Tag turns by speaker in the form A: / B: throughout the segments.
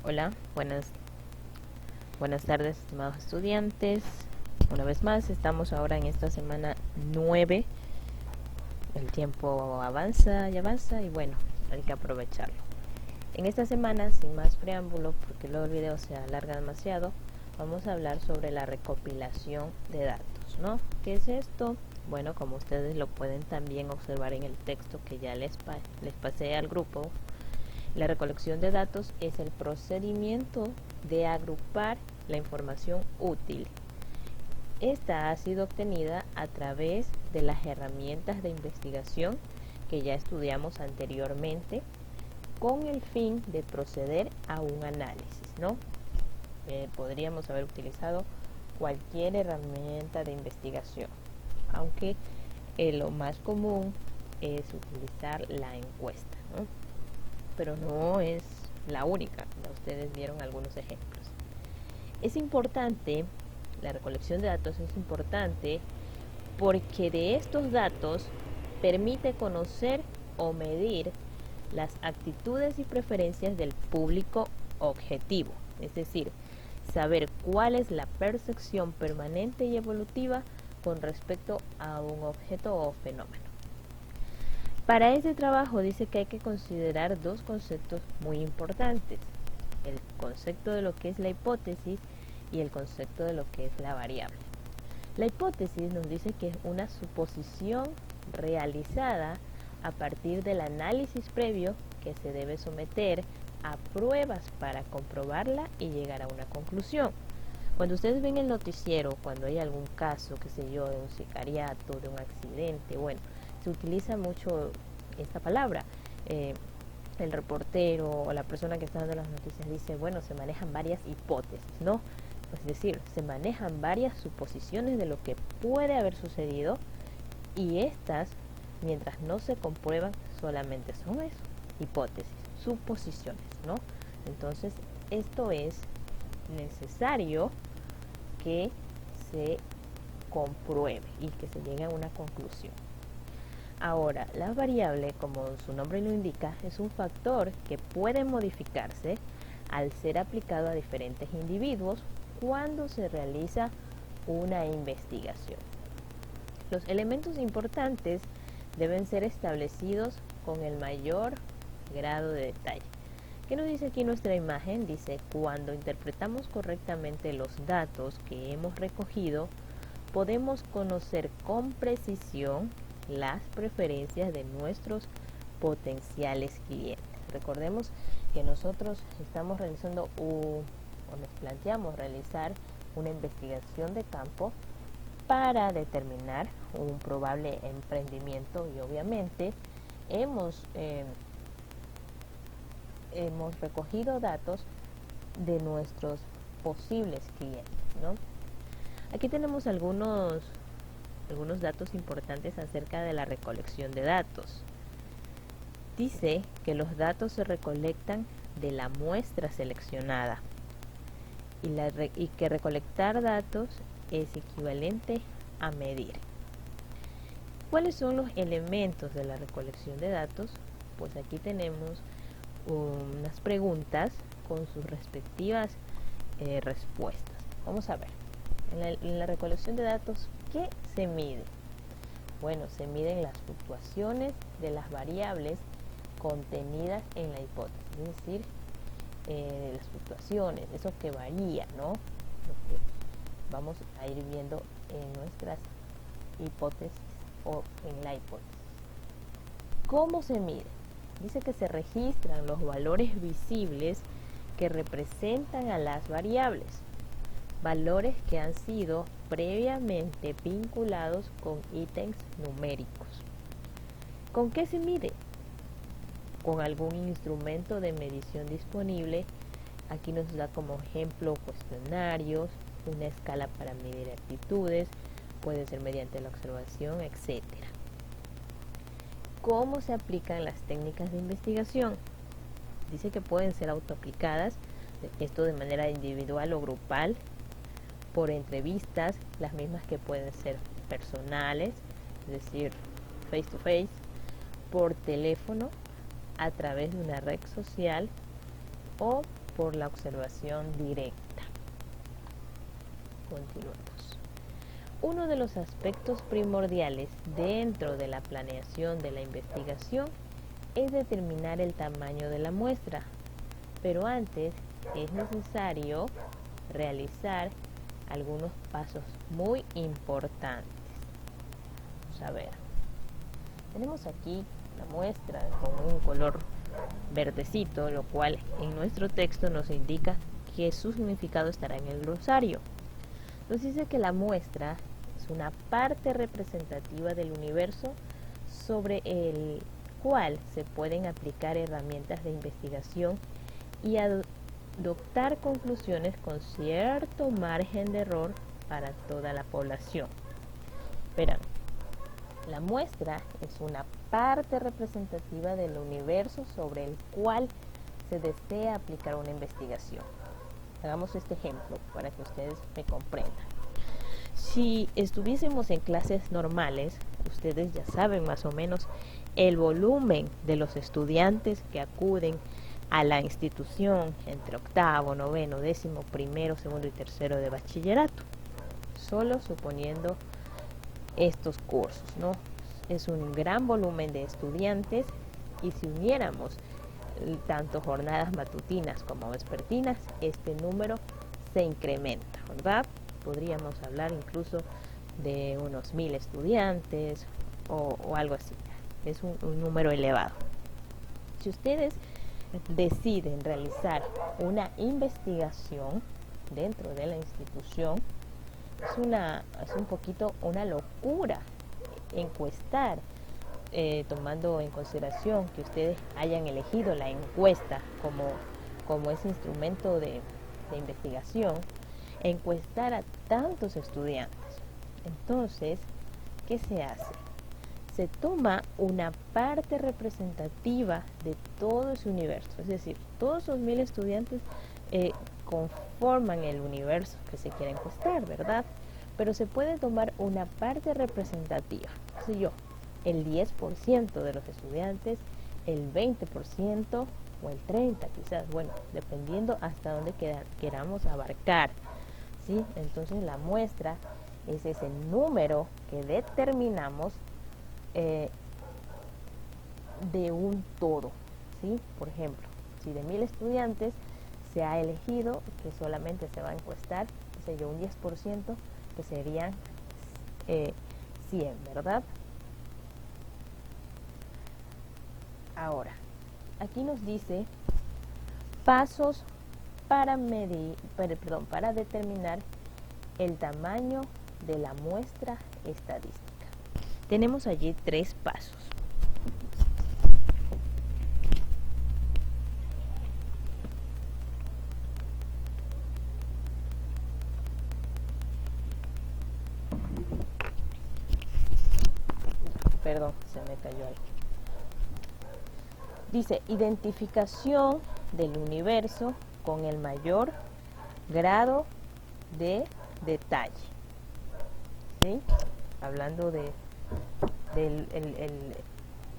A: Hola, buenas tardes, estimados estudiantes. Una vez más, estamos ahora en esta semana 9. El tiempo avanza y avanza y bueno, hay que aprovecharlo. En esta semana, sin más preámbulo, porque luego el video se alarga demasiado, vamos a hablar sobre la recopilación de datos, ¿no? ¿Qué es esto? Bueno, como ustedes lo pueden también observar en el texto que ya les pasé al grupo, la recolección de datos es el procedimiento de agrupar la información útil. Esta ha sido obtenida a través de las herramientas de investigación que ya estudiamos anteriormente con el fin de proceder a un análisis, ¿no? Podríamos haber utilizado cualquier herramienta de investigación, aunque lo más común es utilizar la encuesta, ¿no? Pero no es la única. Ustedes vieron algunos ejemplos. Es importante, la recolección de datos es importante porque de estos datos permite conocer o medir las actitudes y preferencias del público objetivo, es decir, saber cuál es la percepción permanente y evolutiva con respecto a un objeto o fenómeno. Para este trabajo dice que hay que considerar dos conceptos muy importantes: el concepto de lo que es la hipótesis y el concepto de lo que es la variable. La hipótesis nos dice que es una suposición realizada a partir del análisis previo que se debe someter a pruebas para comprobarla y llegar a una conclusión. Cuando ustedes ven el noticiero, cuando hay algún caso, qué sé yo, de un sicariato, de un accidente, bueno, se utiliza mucho esta palabra. El reportero o la persona que está dando las noticias dice, bueno, se manejan varias hipótesis, ¿no? Es decir, se manejan varias suposiciones de lo que puede haber sucedido y estas, mientras no se comprueban, solamente son eso, hipótesis, suposiciones, ¿no? Entonces, esto es necesario que se compruebe y que se llegue a una conclusión. Ahora, la variable, como su nombre lo indica, es un factor que puede modificarse al ser aplicado a diferentes individuos cuando se realiza una investigación. Los elementos importantes deben ser establecidos con el mayor grado de detalle. ¿Qué nos dice aquí nuestra imagen? Dice, cuando interpretamos correctamente los datos que hemos recogido, podemos conocer con precisión las preferencias de nuestros potenciales clientes. Recordemos que nosotros estamos realizando o nos planteamos realizar una investigación de campo para determinar un probable emprendimiento y obviamente hemos recogido datos de nuestros posibles clientes, ¿no? Aquí tenemos algunos datos importantes acerca de la recolección de datos. Dice que los datos se recolectan de la muestra seleccionada y que recolectar datos es equivalente a medir. ¿Cuáles son los elementos de la recolección de datos? Pues aquí tenemos unas preguntas con sus respectivas respuestas. Vamos a ver. En la recolección de datos, ¿qué se mide? Bueno, se miden las fluctuaciones de las variables contenidas en la hipótesis, es decir, las fluctuaciones, eso que varía, ¿no? Lo que vamos a ir viendo en nuestras hipótesis o en la hipótesis. ¿Cómo se mide? Dice que se registran los valores visibles que representan a las variables, valores que han sido previamente vinculados con ítems numéricos. ¿Con qué se mide? Con algún instrumento de medición disponible. Aquí nos da como ejemplo cuestionarios, una escala para medir actitudes, puede ser mediante la observación, etc. ¿Cómo se aplican las técnicas de investigación? Dice que pueden ser autoaplicadas, esto de manera individual o grupal, por entrevistas, las mismas que pueden ser personales, es decir, face to face, por teléfono, a través de una red social o por la observación directa. Continuemos. Uno de los aspectos primordiales dentro de la planeación de la investigación es determinar el tamaño de la muestra, pero antes es necesario realizar algunos pasos muy importantes. Vamos a ver. Tenemos aquí la muestra con un color verdecito, lo cual en nuestro texto nos indica que su significado estará en el glosario. Nos dice que la muestra es una parte representativa del universo sobre el cual se pueden aplicar herramientas de investigación y adoptar conclusiones con cierto margen de error para toda la población. Verán, la muestra es una parte representativa del universo sobre el cual se desea aplicar una investigación. Hagamos este ejemplo para que ustedes me comprendan. Si estuviésemos en clases normales, ustedes ya saben más o menos el volumen de los estudiantes que acuden a la institución entre octavo, noveno, décimo, primero, segundo y tercero de bachillerato, solo suponiendo estos cursos, ¿no? Es un gran volumen de estudiantes y si uniéramos tanto jornadas matutinas como vespertinas, este número se incrementa, ¿verdad? Podríamos hablar incluso de unos 1000 estudiantes o algo así. Es un número elevado. Si ustedes deciden realizar una investigación dentro de la institución, es un poquito una locura encuestar, tomando en consideración que ustedes hayan elegido la encuesta como ese instrumento de investigación, encuestar a tantos estudiantes. Entonces, ¿qué se hace? Se toma una parte representativa de todo ese universo, es decir, todos esos 1000 estudiantes conforman el universo que se quiere encuestar, ¿verdad? Pero se puede tomar una parte representativa, qué sé yo, el 10% de los estudiantes, el 20% o el 30% quizás, bueno, dependiendo hasta dónde queramos abarcar, ¿sí? Entonces la muestra es ese número que determinamos de un todo, ¿sí? Por ejemplo, si de 1000 estudiantes se ha elegido que solamente se va a encuestar, qué sé yo, un 10%, que serían 100, ¿verdad? Ahora, aquí nos dice pasos para determinar el tamaño de la muestra estadística. Tenemos allí 3 pasos. Perdón, se me cayó algo. Dice, identificación del universo con el mayor grado de detalle, ¿sí? Hablando de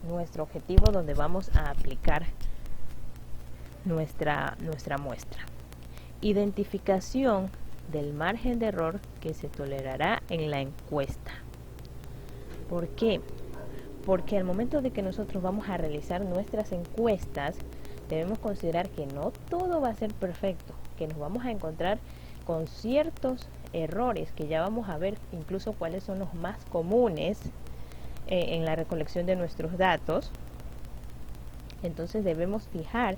A: nuestro objetivo donde vamos a aplicar nuestra muestra. Identificación del margen de error que se tolerará en la encuesta. ¿Por qué? Porque al momento de que nosotros vamos a realizar nuestras encuestas, debemos considerar que no todo va a ser perfecto, que nos vamos a encontrar con ciertos errores que ya vamos a ver incluso cuáles son los más comunes en la recolección de nuestros datos. Entonces debemos fijar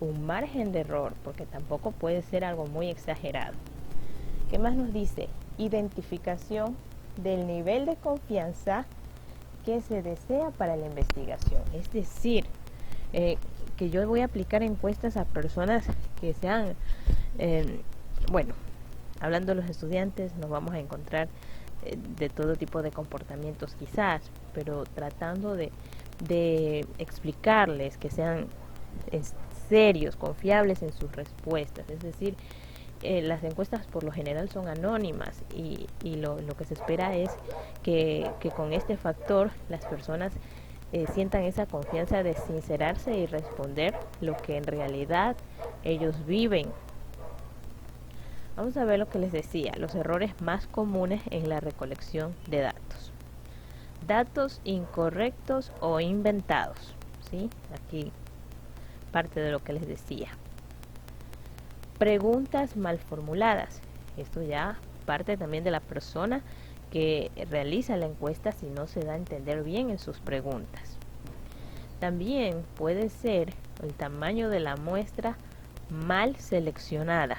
A: un margen de error, porque tampoco puede ser algo muy exagerado. ¿Qué más nos dice? Identificación del nivel de confianza que se desea para la investigación. Es decir, que yo voy a aplicar encuestas a personas que sean, bueno, hablando de los estudiantes, nos vamos a encontrar de todo tipo de comportamientos quizás, pero tratando de explicarles que sean serios, confiables en sus respuestas. Es decir, las encuestas por lo general son anónimas y lo que se espera es que con este factor las personas sientan esa confianza de sincerarse y responder lo que en realidad ellos viven. Vamos a ver lo que les decía, los errores más comunes en la recolección de datos. Datos incorrectos o inventados, ¿sí? Aquí parte de lo que les decía. Preguntas mal formuladas. Esto ya parte también de la persona que realiza la encuesta si no se da a entender bien en sus preguntas. También puede ser el tamaño de la muestra mal seleccionada.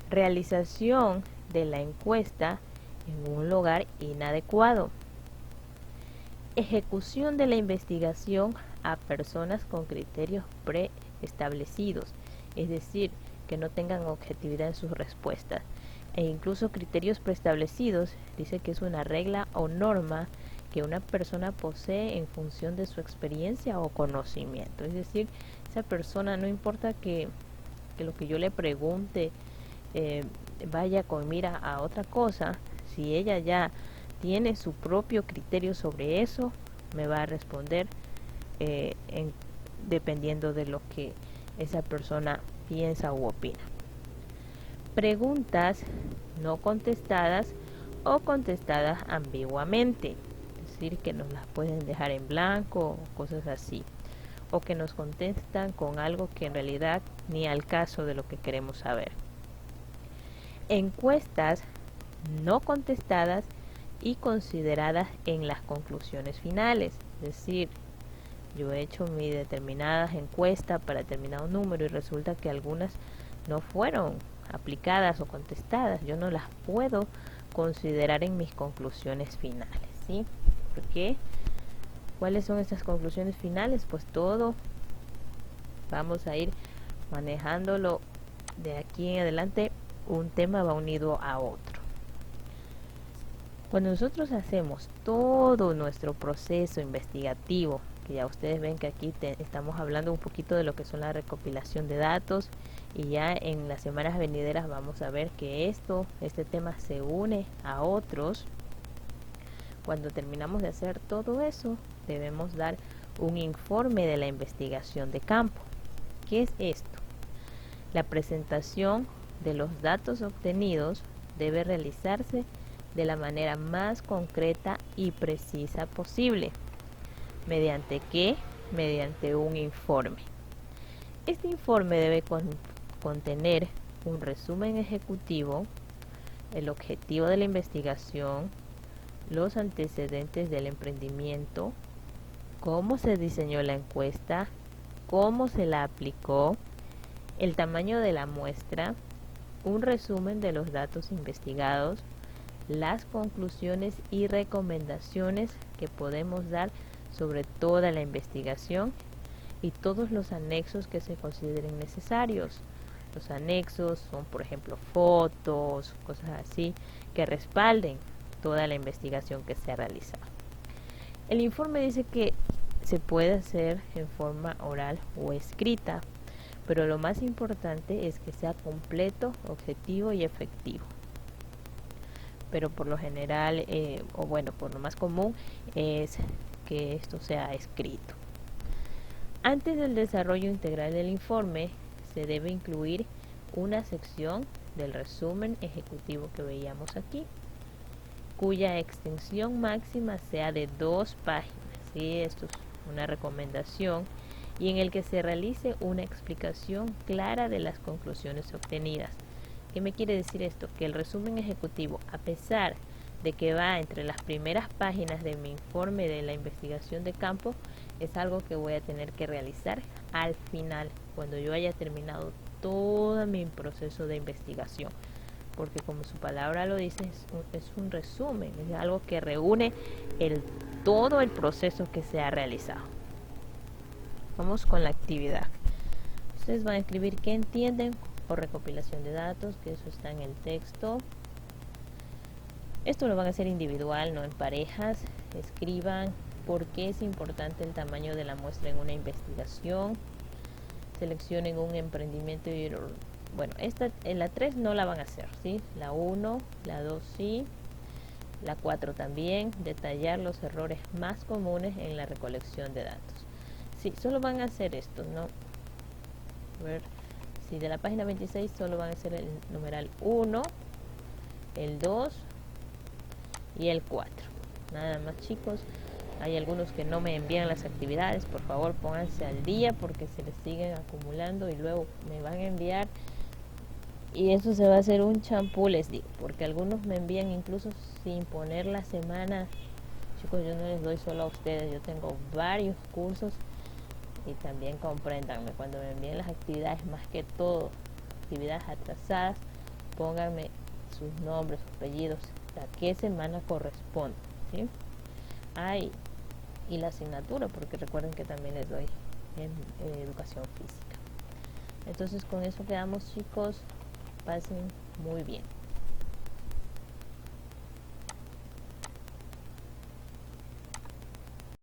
A: Realización de la encuesta en un lugar inadecuado. Ejecución de la investigación a personas con criterios preestablecidos, es decir, que no tengan objetividad en sus respuestas. E incluso criterios preestablecidos dice que es una regla o norma que una persona posee en función de su experiencia o conocimiento. Es decir, esa persona, no importa que lo que yo le pregunte vaya con mira a otra cosa, si ella ya tiene su propio criterio sobre eso, me va a responder dependiendo de lo que esa persona piensa u opina. Preguntas no contestadas o contestadas ambiguamente, es decir, que nos las pueden dejar en blanco o cosas así, o que nos contestan con algo que en realidad ni al caso de lo que queremos saber. Encuestas no contestadas y consideradas en las conclusiones finales, es decir, yo he hecho mi determinada encuesta para determinado número y resulta que algunas no fueron aplicadas o contestadas. Yo no las puedo considerar en mis conclusiones finales, ¿sí? ¿Por qué? ¿Cuáles son estas conclusiones finales? Pues todo vamos a ir manejándolo de aquí en adelante. Un tema va unido a otro. Cuando nosotros hacemos todo nuestro proceso investigativo, que ya ustedes ven que aquí estamos hablando un poquito de lo que son la recopilación de datos, y ya en las semanas venideras vamos a ver que este tema se une a otros. Cuando terminamos de hacer todo eso, debemos dar un informe de la investigación de campo. ¿Qué es esto? La presentación de los datos obtenidos debe realizarse de la manera más concreta y precisa posible. ¿Mediante qué? Mediante un informe. Este informe debe contener un resumen ejecutivo, el objetivo de la investigación, los antecedentes del emprendimiento, cómo se diseñó la encuesta, cómo se la aplicó, el tamaño de la muestra, un resumen de los datos investigados, las conclusiones y recomendaciones que podemos dar sobre toda la investigación y todos los anexos que se consideren necesarios. Los anexos son, por ejemplo, fotos, cosas así, que respalden toda la investigación que se ha realizado. El informe dice que se puede hacer en forma oral o escrita, pero lo más importante es que sea completo, objetivo y efectivo. Pero por lo general, por lo más común es que esto sea escrito. Antes del desarrollo integral del informe, se debe incluir una sección del resumen ejecutivo que veíamos aquí, cuya extensión máxima sea de 2 páginas. ¿Sí? Esto es una recomendación, y en el que se realice una explicación clara de las conclusiones obtenidas. ¿Qué me quiere decir esto? Que el resumen ejecutivo, a pesar de que va entre las primeras páginas de mi informe de la investigación de campo, es algo que voy a tener que realizar al final, cuando yo haya terminado todo mi proceso de investigación, porque como su palabra lo dice, es un resumen, es algo que reúne todo el proceso que se ha realizado. Vamos con la actividad. Ustedes van a escribir qué entienden por recopilación de datos, que eso está en el texto. Esto lo van a hacer individual, no en parejas. Escriban por qué es importante el tamaño de la muestra en una investigación. Seleccionen un emprendimiento y en la 3 no la van a hacer, ¿sí? La 1, la 2 sí, la 4 también. Detallar los errores más comunes en la recolección de datos. Sí, solo van a hacer esto, A ver si de la página 26 solo van a ser el numeral 1, el 2 y el 4. Nada más, chicos. Hay algunos que no me envían las actividades. Por favor, pónganse al día porque se les siguen acumulando y luego me van a enviar. Y eso se va a hacer un champú, les digo, porque algunos me envían incluso sin poner la semana. Chicos, yo no les doy solo a ustedes, yo tengo varios cursos y también compréndanme, cuando me envíen las actividades, más que todo, actividades atrasadas, pónganme sus nombres, sus apellidos, a qué semana corresponde, ¿sí? Ay, y la asignatura, porque recuerden que también les doy en educación física. Entonces con eso quedamos, chicos. Pasen muy bien.